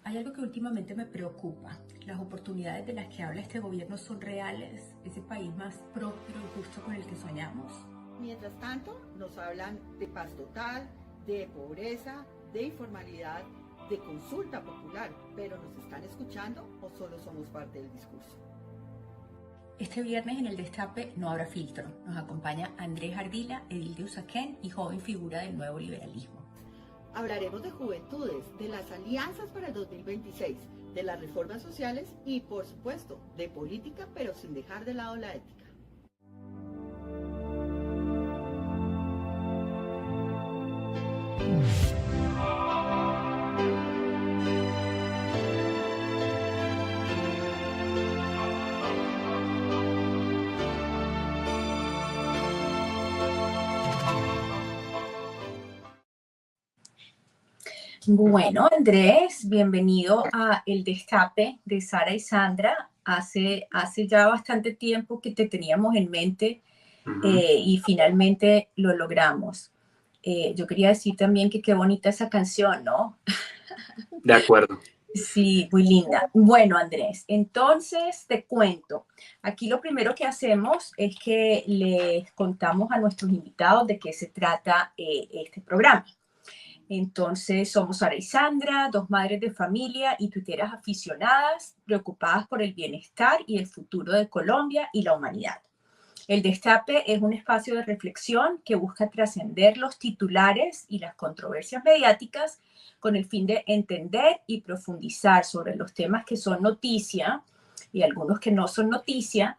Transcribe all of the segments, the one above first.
Hay algo que últimamente me preocupa. Las oportunidades de las que habla este gobierno son reales, ese país más próspero y justo con el que soñamos. Mientras tanto, nos hablan de paz total, de pobreza, de informalidad, de consulta popular, pero ¿nos están escuchando o solo somos parte del discurso? Este viernes en el Destape no habrá filtro. Nos acompaña Andrés Ardila, edil de Usaquén y joven figura del nuevo liberalismo. Hablaremos de juventudes, de las alianzas para el 2026, de las reformas sociales y, por supuesto, de política, pero sin dejar de lado la ética. Bueno, Andrés, bienvenido a El Destape de Sara y Sandra. Hace ya bastante tiempo que te teníamos en mente y finalmente lo logramos. Yo quería decir también que qué bonita esa canción, ¿no? De acuerdo. Sí, muy linda. Bueno, Andrés, entonces te cuento. Aquí lo primero que hacemos es que les contamos a nuestros invitados de qué se trata este programa. Entonces, somos Sara y Sandra, dos madres de familia y tuiteras aficionadas, preocupadas por el bienestar y el futuro de Colombia y la humanidad. El Destape es un espacio de reflexión que busca trascender los titulares y las controversias mediáticas con el fin de entender y profundizar sobre los temas que son noticia y algunos que no son noticia,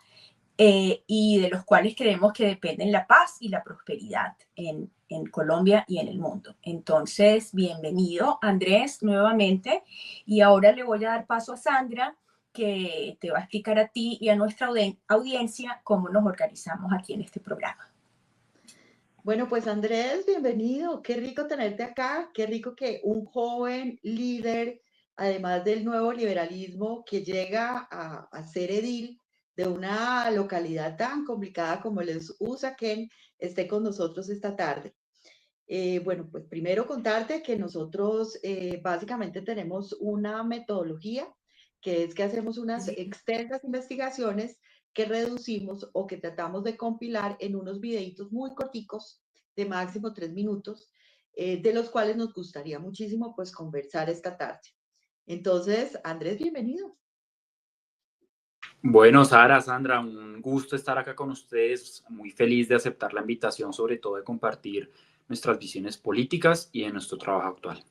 y de los cuales creemos que dependen la paz y la prosperidad en Colombia y en el mundo. Entonces, bienvenido, Andrés, nuevamente. Y ahora le voy a dar paso a Sandra, que te va a explicar a ti y a nuestra audiencia cómo nos organizamos aquí en este programa. Bueno, pues Andrés, bienvenido. Qué rico tenerte acá. Qué rico que un joven líder, además del nuevo liberalismo, que llega a ser edil de una localidad tan complicada como es Usaquén, esté con nosotros esta tarde. Bueno, pues primero contarte que nosotros básicamente tenemos una metodología, que es que hacemos unas extensas investigaciones que reducimos o que tratamos de compilar en unos videitos muy corticos, de máximo 3 minutos, de los cuales nos gustaría muchísimo pues conversar esta tarde. Entonces, Andrés, bienvenido. Bueno, Sara, Sandra, un gusto estar acá con ustedes. Muy feliz de aceptar la invitación, sobre todo de compartir nuestras visiones políticas y de nuestro trabajo actual.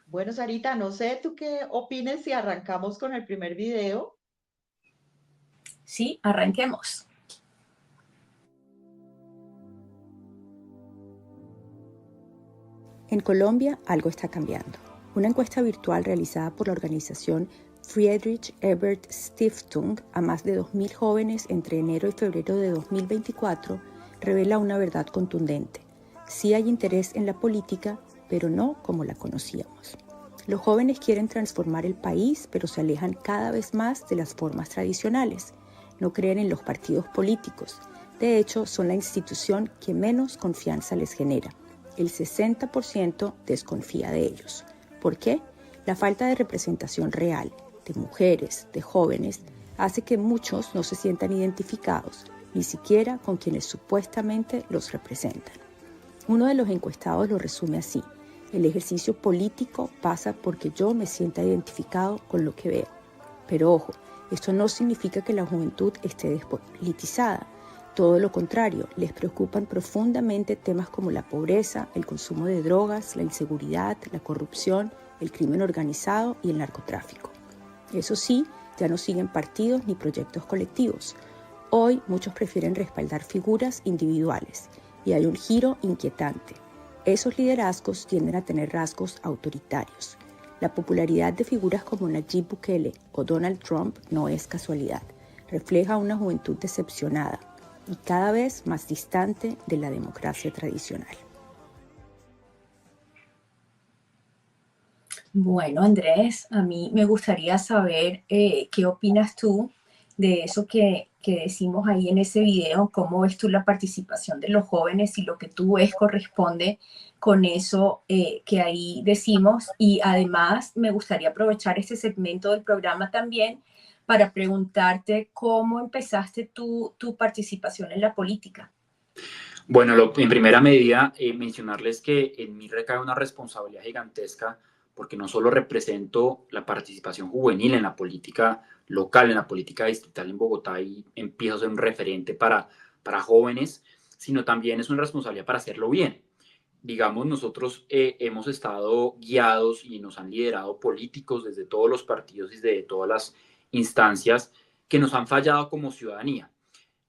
Bueno, Sarita, no sé tú qué opines si arrancamos con el primer video. Sí, arranquemos. En Colombia algo está cambiando. Una encuesta virtual realizada por la organización Friedrich Ebert Stiftung a más de 2.000 jóvenes entre enero y febrero de 2024 revela una verdad contundente. Sí hay interés en la política, pero no como la conocíamos. Los jóvenes quieren transformar el país, pero se alejan cada vez más de las formas tradicionales. No creen en los partidos políticos. De hecho, son la institución que menos confianza les genera. El 60% desconfía de ellos. ¿Por qué? La falta de representación real de mujeres, de jóvenes, hace que muchos no se sientan identificados, ni siquiera con quienes supuestamente los representan. Uno de los encuestados lo resume así: el ejercicio político pasa porque yo me sienta identificado con lo que veo. Pero ojo, esto no significa que la juventud esté despolitizada. Todo lo contrario, les preocupan profundamente temas como la pobreza, el consumo de drogas, la inseguridad, la corrupción, el crimen organizado y el narcotráfico. Eso sí, ya no siguen partidos ni proyectos colectivos. Hoy muchos prefieren respaldar figuras individuales y hay un giro inquietante. Esos liderazgos tienden a tener rasgos autoritarios. La popularidad de figuras como Nayib Bukele o Donald Trump no es casualidad. Refleja una juventud decepcionada y cada vez más distante de la democracia tradicional. Bueno, Andrés, a mí me gustaría saber qué opinas tú de eso que decimos ahí en ese video, cómo ves tú la participación de los jóvenes y lo que tú ves corresponde con eso que ahí decimos. Y además me gustaría aprovechar este segmento del programa también para preguntarte cómo empezaste tu participación en la política. Bueno, en primera medida, mencionarles que en mí recae una responsabilidad gigantesca porque no solo represento la participación juvenil en la política local, en la política distrital en Bogotá y empiezo a ser un referente para jóvenes, sino también es una responsabilidad para hacerlo bien. Digamos, nosotros hemos estado guiados y nos han liderado políticos desde todos los partidos y desde todas las instancias que nos han fallado como ciudadanía.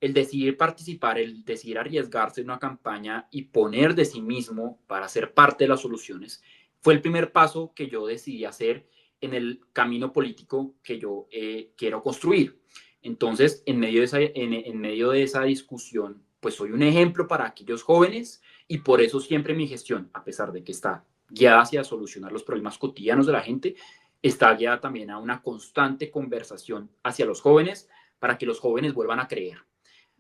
El decidir participar, el decidir arriesgarse en una campaña y poner de sí mismo para ser parte de las soluciones, fue el primer paso que yo decidí hacer en el camino político que yo quiero construir. Entonces, en medio de esa discusión, pues soy un ejemplo para aquellos jóvenes y por eso siempre mi gestión, a pesar de que está guiada hacia solucionar los problemas cotidianos de la gente, está guiada también a una constante conversación hacia los jóvenes para que los jóvenes vuelvan a creer.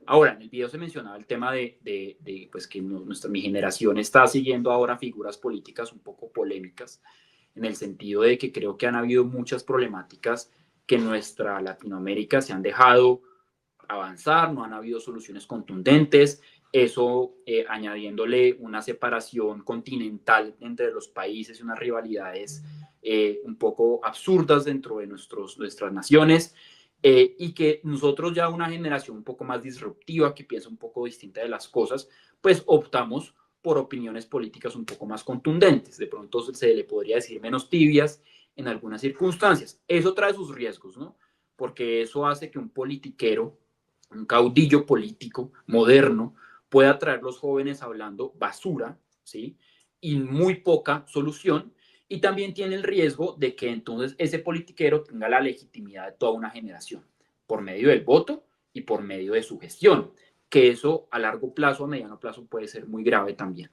Ahora, en el video se mencionaba el tema de pues que mi generación está siguiendo ahora figuras políticas un poco polémicas, en el sentido de que creo que han habido muchas problemáticas que en nuestra Latinoamérica se han dejado avanzar, no han habido soluciones contundentes, eso añadiéndole una separación continental entre los países y unas rivalidades un poco absurdas dentro de nuestras naciones. Y que nosotros ya una generación un poco más disruptiva, que piensa un poco distinta de las cosas, pues optamos por opiniones políticas un poco más contundentes. De pronto se le podría decir menos tibias en algunas circunstancias. Eso trae sus riesgos, ¿no? Porque eso hace que un politiquero, un caudillo político moderno, pueda traer los jóvenes hablando basura, ¿sí? Y muy poca solución. Y también tiene el riesgo de que entonces ese politiquero tenga la legitimidad de toda una generación por medio del voto y por medio de su gestión, que eso a largo plazo, a mediano plazo puede ser muy grave también.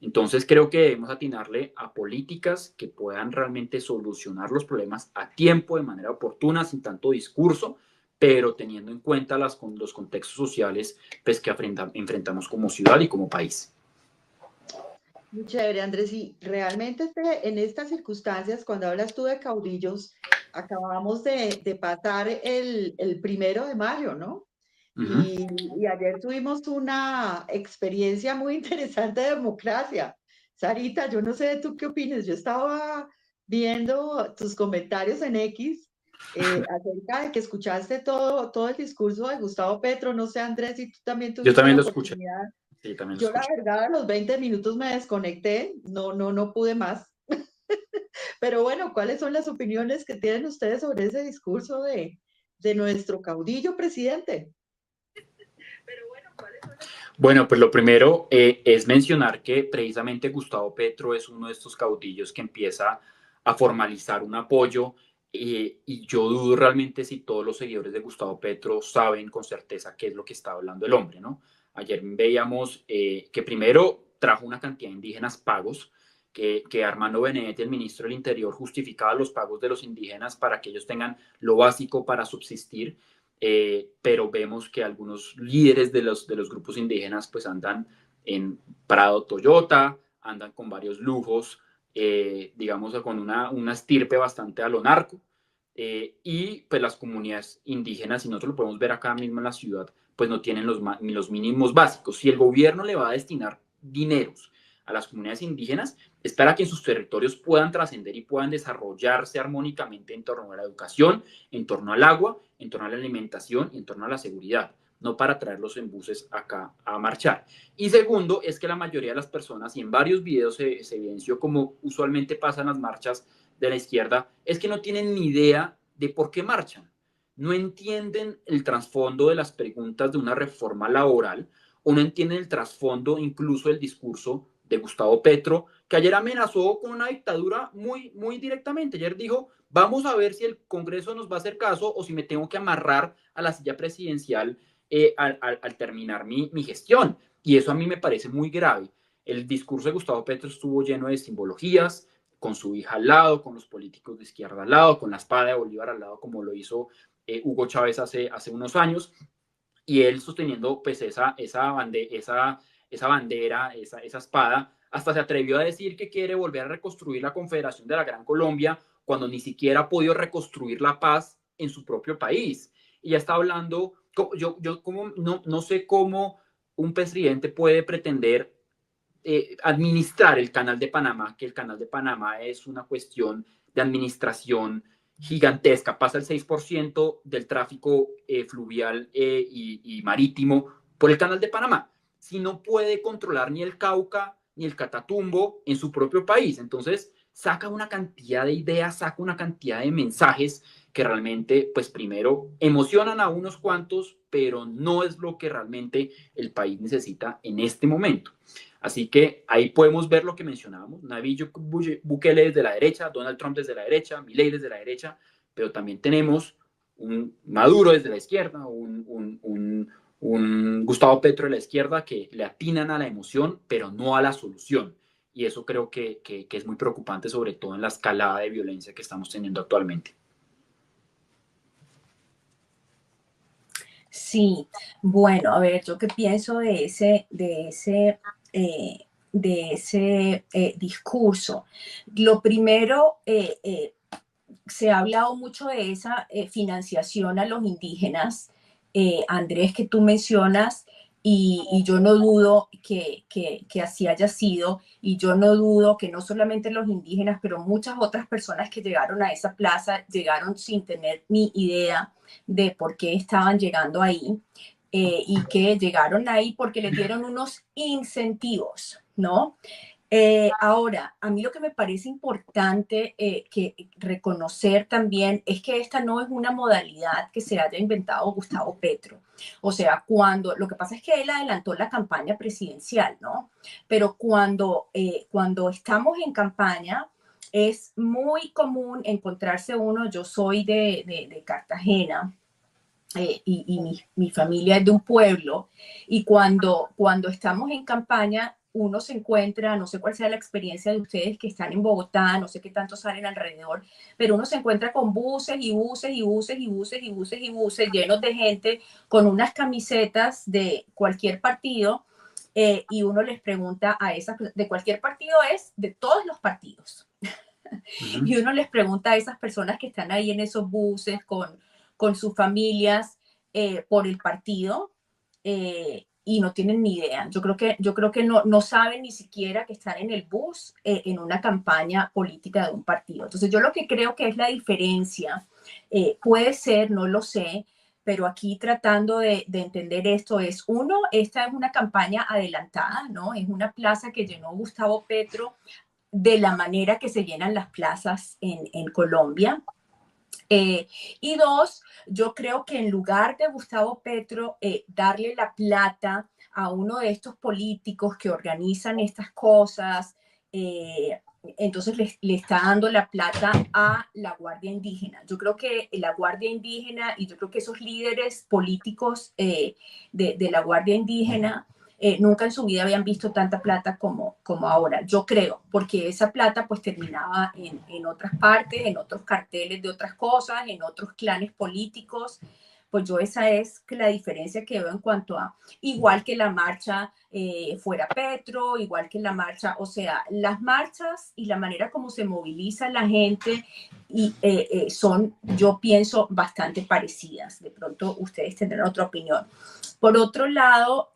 Entonces creo que debemos atinarle a políticas que puedan realmente solucionar los problemas a tiempo, de manera oportuna, sin tanto discurso, pero teniendo en cuenta los contextos sociales pues, que enfrentamos como ciudad y como país. Muy chévere, Andrés. Y realmente en estas circunstancias, cuando hablas tú de caudillos, acabamos de pasar el 1 de mayo, ¿no? Y ayer tuvimos una experiencia muy interesante de democracia. Sarita, yo no sé tú qué opinas. Yo estaba viendo tus comentarios en X acerca de que escuchaste todo el discurso de Gustavo Petro. No sé, Andrés, si tú también Yo tuviste también la lo escuché. oportunidad. Sí, también lo Yo la escuché. verdad a los 20 minutos me desconecté, no pude más. Pero bueno, ¿cuáles son las opiniones que tienen ustedes sobre ese discurso de nuestro caudillo presidente? Bueno, pues lo primero es mencionar que precisamente Gustavo Petro es uno de estos caudillos que empieza a formalizar un apoyo y yo dudo realmente si todos los seguidores de Gustavo Petro saben con certeza qué es lo que está hablando el hombre, ¿no? Ayer veíamos que primero trajo una cantidad de indígenas pagos, que Armando Benedetti, el ministro del Interior, justificaba los pagos de los indígenas para que ellos tengan lo básico para subsistir. Pero vemos que algunos líderes de los grupos indígenas pues andan en Prado Toyota, andan con varios lujos, digamos con una estirpe bastante a lo narco, y pues las comunidades indígenas, y nosotros lo podemos ver acá mismo en la ciudad, pues no tienen ni los mínimos básicos. Si el gobierno le va a destinar dineros a las comunidades indígenas, es para que en sus territorios puedan trascender y puedan desarrollarse armónicamente en torno a la educación, en torno al agua, en torno a la alimentación y en torno a la seguridad, no para traerlos en buses acá a marchar. Y segundo, es que la mayoría de las personas, y en varios videos se evidenció como usualmente pasan las marchas de la izquierda, es que no tienen ni idea de por qué marchan. No entienden el trasfondo de las preguntas de una reforma laboral o no entienden el trasfondo incluso del discurso de Gustavo Petro, que ayer amenazó con una dictadura muy directamente. Ayer dijo, vamos a ver si el Congreso nos va a hacer caso o si me tengo que amarrar a la silla presidencial al terminar mi gestión. Y eso a mí me parece muy grave. El discurso de Gustavo Petro estuvo lleno de simbologías, con su hija al lado, con los políticos de izquierda al lado, con la espada de Bolívar al lado, como lo hizo Hugo Chávez hace unos años, y él sosteniendo pues esa bandera, esa espada, hasta se atrevió a decir que quiere volver a reconstruir la Confederación de la Gran Colombia cuando ni siquiera ha podido reconstruir la paz en su propio país. Y ya está hablando, yo como, no sé cómo un presidente puede pretender administrar el Canal de Panamá, que el Canal de Panamá es una cuestión de administración gigantesca, pasa el 6% del tráfico fluvial y marítimo por el Canal de Panamá, si no puede controlar ni el Cauca ni el Catatumbo en su propio país. Entonces saca una cantidad de ideas, saca una cantidad de mensajes que realmente, pues primero, emocionan a unos cuantos, pero no es lo que realmente el país necesita en este momento. Así que ahí podemos ver lo que mencionábamos, Nayib Bukele desde la derecha, Donald Trump desde la derecha, Milei desde la derecha, pero también tenemos un Maduro desde la izquierda, un Gustavo Petro de la izquierda que le atinan a la emoción, pero no a la solución. Y eso creo que es muy preocupante, sobre todo en la escalada de violencia que estamos teniendo actualmente. Sí, bueno, a ver, yo qué pienso de ese discurso. Lo primero, se ha hablado mucho de esa financiación a los indígenas, Andrés, que tú mencionas, y yo no dudo que así haya sido, y yo no dudo que no solamente los indígenas, pero muchas otras personas que llegaron a esa plaza llegaron sin tener ni idea de por qué estaban llegando ahí, y que llegaron ahí porque les dieron unos incentivos, ¿no? Ahora, a mí lo que me parece importante que reconocer también es que esta no es una modalidad que se haya inventado Gustavo Petro. O sea, lo que pasa es que él adelantó la campaña presidencial, ¿no? Pero cuando estamos en campaña, es muy común encontrarse uno. Yo soy de Cartagena. Y mi familia es de un pueblo, y cuando estamos en campaña, uno se encuentra, no sé cuál sea la experiencia de ustedes que están en Bogotá, no sé qué tanto salen alrededor, pero uno se encuentra con buses y buses y buses y buses y buses y buses llenos de gente con unas camisetas de cualquier partido, y uno les pregunta a esas, de cualquier partido es de todos los partidos. Y uno les pregunta a esas personas que están ahí en esos buses con sus familias, por el partido, y no tienen ni idea. Yo creo que no saben ni siquiera que están en el bus, en una campaña política de un partido. Entonces yo lo que creo que es la diferencia, puede ser, no lo sé, pero aquí tratando de entender esto es, uno, esta es una campaña adelantada, ¿no? Es una plaza que llenó Gustavo Petro de la manera que se llenan las plazas en Colombia. Y dos, yo creo que en lugar de Gustavo Petro darle la plata a uno de estos políticos que organizan estas cosas, entonces le está dando la plata a la Guardia Indígena. Yo creo que la Guardia Indígena, y yo creo que esos líderes políticos de la Guardia Indígena, nunca en su vida habían visto tanta plata como ahora, yo creo, porque esa plata pues terminaba en otras partes, en otros carteles de otras cosas, en otros clanes políticos. Pues yo esa es la diferencia que veo en cuanto a, igual que la marcha fuera Petro, igual que la marcha, o sea, las marchas y la manera como se moviliza la gente y, son, yo pienso, bastante parecidas. De pronto ustedes tendrán otra opinión. Por otro lado,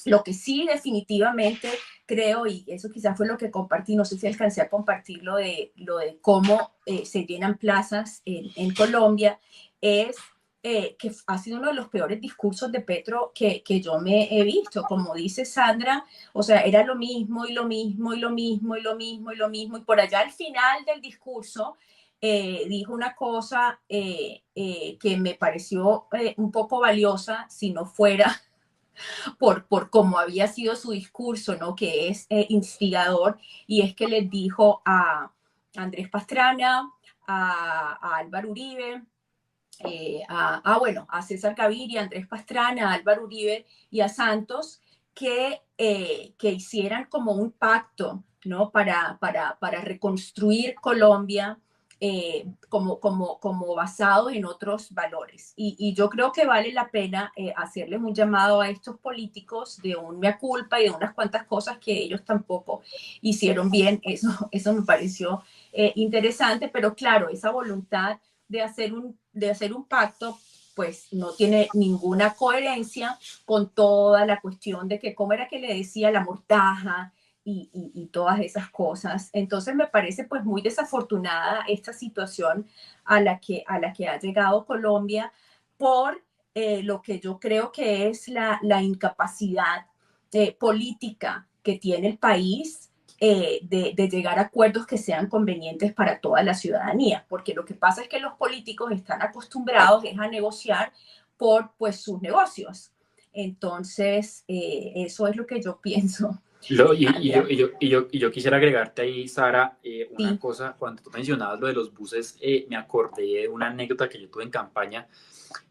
lo que sí definitivamente creo, y eso quizás fue lo que compartí, no sé si alcancé a compartir lo de cómo se llenan plazas en Colombia, es que ha sido uno de los peores discursos de Petro que yo me he visto. Como dice Sandra, o sea, era lo mismo y lo mismo y lo mismo y lo mismo y lo mismo, y por allá al final del discurso dijo una cosa que me pareció un poco valiosa, si no fuera por cómo había sido su discurso, ¿no? Que es instigador, y es que les dijo a Andrés Pastrana, a Álvaro Uribe, a César Gaviria, a Andrés Pastrana, a Álvaro Uribe y a Santos, que hicieran como un pacto, ¿no? Para reconstruir Colombia, como basados en otros valores. Y yo creo que vale la pena hacerles un llamado a estos políticos de un mea culpa y de unas cuantas cosas que ellos tampoco hicieron bien. Eso me pareció interesante, pero claro, esa voluntad de hacer un pacto pues no tiene ninguna coherencia con toda la cuestión de que, ¿cómo era que le decía? La mortaja y todas esas cosas. Entonces me parece pues muy desafortunada esta situación a la que ha llegado Colombia por lo que yo creo que es la incapacidad política que tiene el país de llegar a acuerdos que sean convenientes para toda la ciudadanía, porque lo que pasa es que los políticos están acostumbrados a negociar por pues sus negocios. Entonces, eso es lo que yo pienso. Y yo quisiera agregarte ahí, Sara, una Sí. cosa. Cuando tú mencionabas lo de los buses, me acordé de una anécdota que yo tuve en campaña,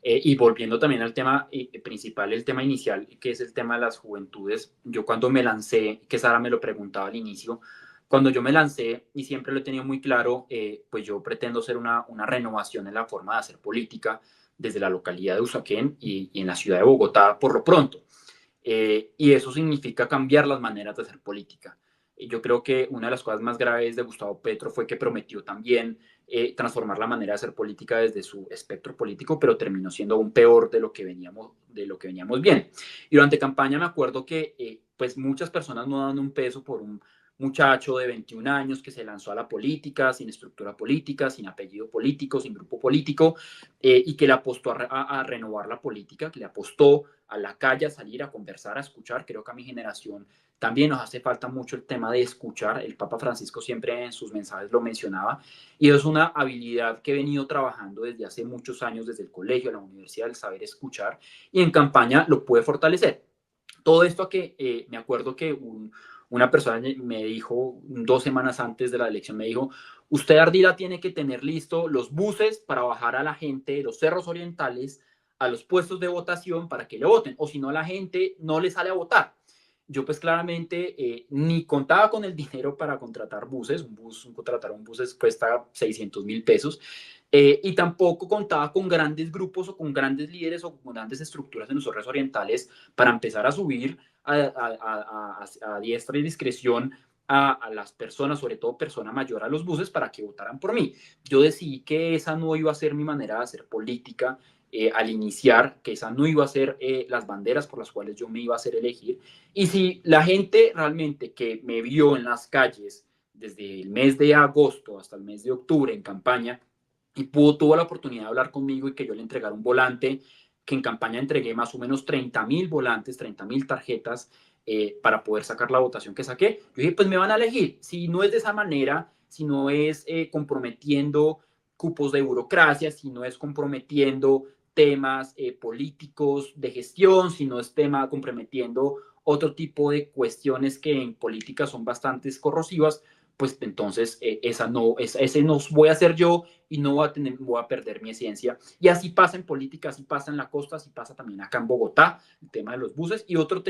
y volviendo también al tema principal, el tema inicial, que es el tema de las juventudes. Yo cuando me lancé, que Sara me lo preguntaba al inicio, cuando yo me lancé, y siempre lo he tenido muy claro, pues yo pretendo ser una renovación en la forma de hacer política desde la localidad de Usaquén y en la ciudad de Bogotá por lo pronto. Y eso significa cambiar las maneras de hacer política. Yo creo que una de las cosas más graves de Gustavo Petro fue que prometió también transformar la manera de hacer política desde su espectro político, pero terminó siendo aún peor de lo que veníamos bien. Y durante campaña me acuerdo que pues muchas personas no daban un peso por un muchacho de 21 años que se lanzó a la política, sin estructura política, sin apellido político, sin grupo político, y que le apostó a renovar la política, que le apostó a la calle, a salir, a conversar, a escuchar. Creo que a mi generación también nos hace falta mucho el tema de escuchar. El Papa Francisco siempre en sus mensajes lo mencionaba, y es una habilidad que he venido trabajando desde hace muchos años, desde el colegio, la universidad, el saber escuchar, y en campaña lo puede fortalecer. Todo esto a que me acuerdo que una persona me dijo 2 semanas antes de la elección, me dijo: usted, Ardila, tiene que tener listo los buses para bajar a la gente de los cerros orientales a los puestos de votación para que le voten, o si no, la gente no le sale a votar. Yo pues claramente ni contaba con el dinero para contratar buses. Contratar un bus cuesta 600.000 pesos, y tampoco contaba con grandes grupos o con grandes líderes o con grandes estructuras en los cerros orientales para empezar a subir a diestra y discreción a las personas, sobre todo persona mayor, a los buses para que votaran por mí. Yo decidí que esa no iba a ser mi manera de hacer política al iniciar, que esa no iba a ser las banderas por las cuales yo me iba a hacer elegir. Y si la gente realmente que me vio en las calles desde el mes de agosto hasta el mes de octubre en campaña, y tuvo la oportunidad de hablar conmigo y que yo le entregara un volante, que en campaña entregué más o menos 30.000 volantes, 30.000 tarjetas para poder sacar la votación que saqué. Yo dije, pues me van a elegir. Si no es de esa manera, si no es comprometiendo cupos de burocracia, si no es comprometiendo temas políticos de gestión, si no es tema comprometiendo otro tipo de cuestiones que en política son bastante corrosivas, pues entonces ese no voy a ser yo, y no voy a perder mi esencia. Y así pasa en política, así pasa en la costa, así pasa también acá en Bogotá, el tema de los buses y otra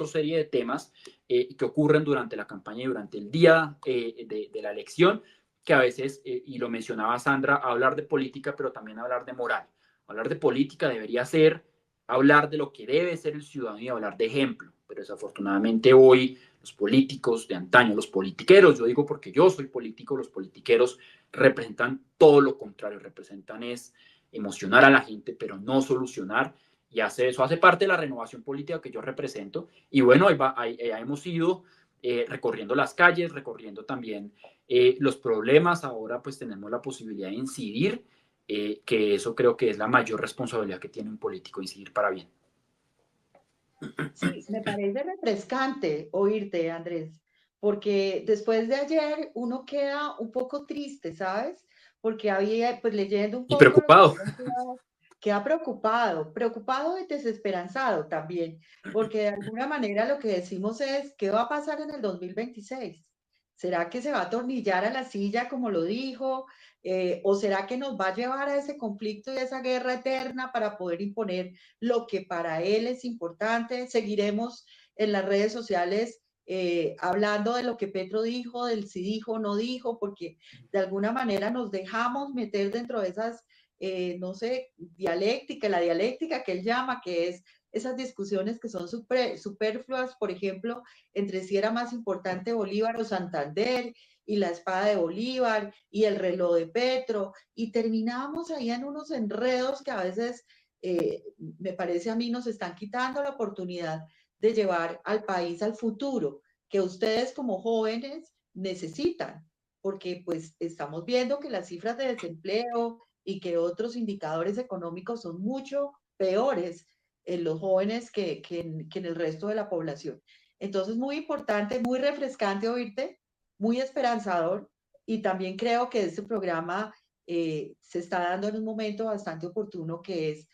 serie de temas que ocurren durante la campaña y durante el día de la elección, que a veces, y lo mencionaba Sandra, hablar de política, pero también hablar de moral. Hablar de política debería ser hablar de lo que debe ser el ciudadano y hablar de ejemplo, pero desafortunadamente hoy los políticos de antaño, los politiqueros, yo digo porque yo soy político, los politiqueros representan todo lo contrario, representan es emocionar a la gente, pero no solucionar, y eso hace parte de la renovación política que yo represento. Y bueno, ahí hemos ido recorriendo las calles, recorriendo también los problemas. Ahora pues tenemos la posibilidad de incidir, que eso creo que es la mayor responsabilidad que tiene un político, incidir para bien. Sí, me parece refrescante oírte, Andrés, porque después de ayer uno queda un poco triste, ¿sabes? Porque había, pues leyendo un Y poco lo que preocupado. había queda preocupado y desesperanzado también, porque de alguna manera lo que decimos es, ¿qué va a pasar en el 2026? ¿Será que se va a atornillar a la silla como lo dijo? ¿O será que nos va a llevar a ese conflicto y a esa guerra eterna para poder imponer lo que para él es importante? Seguiremos en las redes sociales hablando de lo que Petro dijo, del si dijo o no dijo, porque de alguna manera nos dejamos meter dentro de esas, no sé, la dialéctica que él llama, que es esas discusiones que son superfluas, por ejemplo, entre si era más importante Bolívar o Santander, y la espada de Bolívar, y el reloj de Petro, y terminamos ahí en unos enredos que a veces, me parece a mí, nos están quitando la oportunidad de llevar al país al futuro, que ustedes como jóvenes necesitan, porque pues estamos viendo que las cifras de desempleo y que otros indicadores económicos son mucho peores en los jóvenes que en el resto de la población. Entonces, muy importante, muy refrescante oírte, muy esperanzador, y también creo que este programa se está dando en un momento bastante oportuno, que es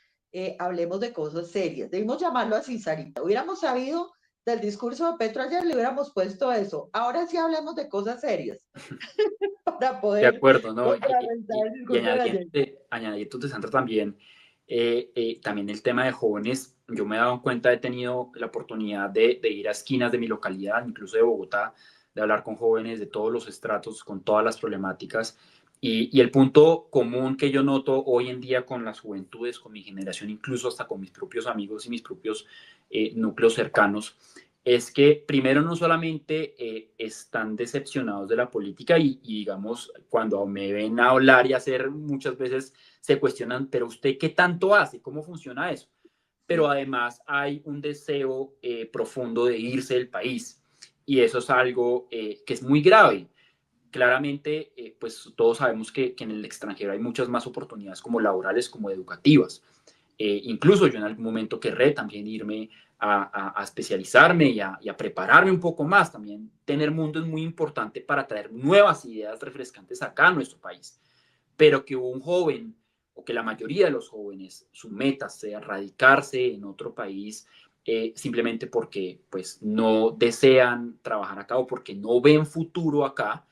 hablemos de cosas serias. Debimos llamarlo así, Sarita. Hubiéramos sabido del discurso de Petro ayer, le hubiéramos puesto eso. Ahora sí hablemos de cosas serias para De poder acuerdo, ¿no? contrarrestar el discurso de ayer. Añadir tú, Sandra, también, también el tema de jóvenes. Yo me he dado cuenta, he tenido la oportunidad de ir a esquinas de mi localidad, incluso de Bogotá, de hablar con jóvenes de todos los estratos, con todas las problemáticas. Y el punto común que yo noto hoy en día con las juventudes, con mi generación, incluso hasta con mis propios amigos y mis propios núcleos cercanos, es que primero no solamente están decepcionados de la política y digamos, cuando me ven hablar y hacer, muchas veces se cuestionan, pero usted qué tanto hace, cómo funciona eso. Pero además hay un deseo profundo de irse del país, y eso es algo que es muy grave. Claramente, pues todos sabemos que en el extranjero hay muchas más oportunidades como laborales como educativas. Incluso yo en algún momento querré también irme a especializarme y a prepararme un poco más. También tener mundo es muy importante para traer nuevas ideas refrescantes acá a nuestro país. Pero que un joven, o que la mayoría de los jóvenes, su meta sea radicarse en otro país, simplemente porque pues, no desean trabajar acá o porque no ven futuro acá,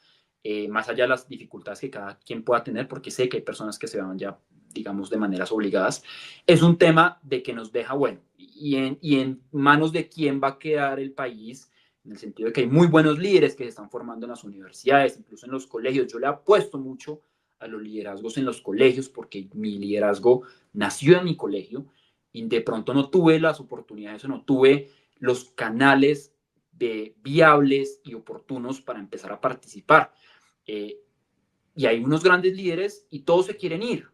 más allá de las dificultades que cada quien pueda tener, porque sé que hay personas que se van ya, digamos, de maneras obligadas, es un tema de que nos deja, bueno, y en manos de quién va a quedar el país, en el sentido de que hay muy buenos líderes que se están formando en las universidades, incluso en los colegios. Yo le apuesto mucho a los liderazgos en los colegios, porque mi liderazgo nació en mi colegio y de pronto no tuve las oportunidades o no tuve los canales viables y oportunos para empezar a participar. Y hay unos grandes líderes y todos se quieren ir.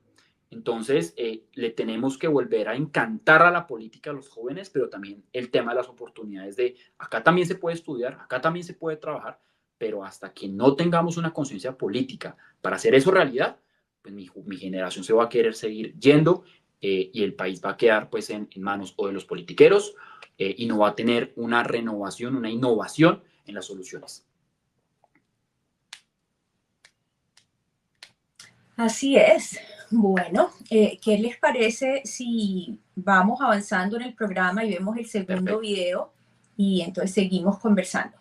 Entonces, le tenemos que volver a encantar a la política a los jóvenes, pero también el tema de las oportunidades de acá también se puede estudiar, acá también se puede trabajar, pero hasta que no tengamos una conciencia política para hacer eso realidad, pues mi generación se va a querer seguir yendo, y el país va a quedar pues en manos o de los politiqueros, y no va a tener una renovación, una innovación en las soluciones. Así es. Bueno, ¿qué les parece si vamos avanzando en el programa y vemos el segundo Perfecto. video y entonces seguimos conversando?